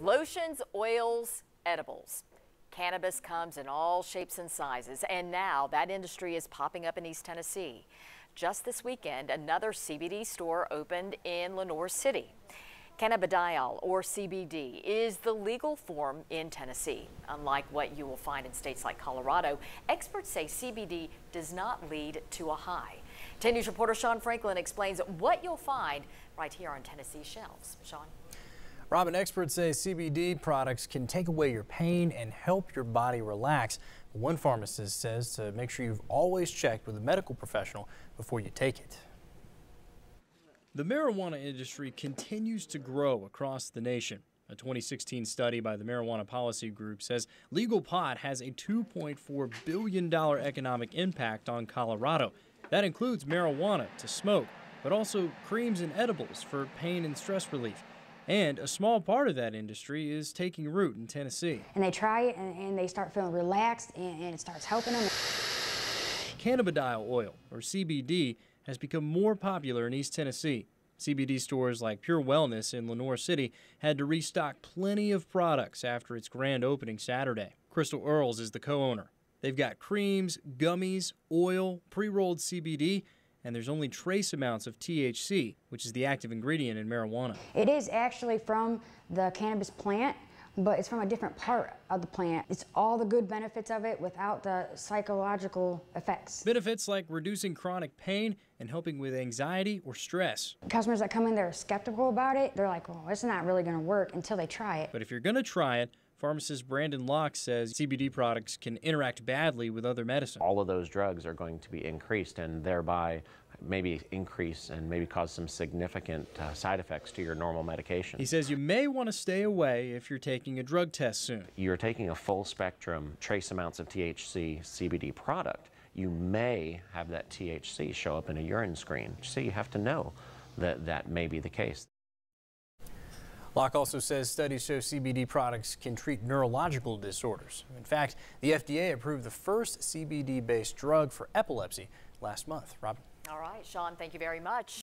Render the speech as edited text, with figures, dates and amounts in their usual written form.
Lotions, oils, edibles. Cannabis comes in all shapes and sizes, and now that industry is popping up in East Tennessee. Just this weekend, another CBD store opened in Lenoir City. Cannabidiol, or CBD, is the legal form in Tennessee. Unlike what you will find in states like Colorado, experts say CBD does not lead to a high. 10 News reporter Sean Franklin explains what you'll find right here on Tennessee shelves. Sean? Robin, experts say CBD products can take away your pain and help your body relax. One pharmacist says to make sure you've always checked with a medical professional before you take it. The marijuana industry continues to grow across the nation. A 2016 study by the Marijuana Policy Group says legal pot has a $2.4 billion economic impact on Colorado. That includes marijuana to smoke, but also creams and edibles for pain and stress relief. And a small part of that industry is taking root in Tennessee. And they try it and they start feeling relaxed and it starts helping them. Cannabidiol oil, or CBD, has become more popular in East Tennessee. CBD stores like Pure Wellness in Lenoir City had to restock plenty of products after its grand opening Saturday. Crystal Earls is the co-owner. They've got creams, gummies, oil, pre-rolled CBD, and there's only trace amounts of THC, which is the active ingredient in marijuana. It is actually from the cannabis plant, but it's from a different part of the plant. It's all the good benefits of it without the psychological effects. Benefits like reducing chronic pain and helping with anxiety or stress. Customers that come in, they're skeptical about it. They're like, well, it's not really going to work until they try it. But if you're going to try it, pharmacist Brandon Locke says CBD products can interact badly with other medicine. All of those drugs are going to be increased and thereby maybe increase and maybe cause some significant side effects to your normal medication. He says you may want to stay away if you're taking a drug test soon. You're taking a full spectrum, trace amounts of THC CBD product. You may have that THC show up in a urine screen. So you have to know that that may be the case. Locke also says studies show CBD products can treat neurological disorders. In fact, the FDA approved the first CBD-based drug for epilepsy last month. Robin? All right, Sean, thank you very much.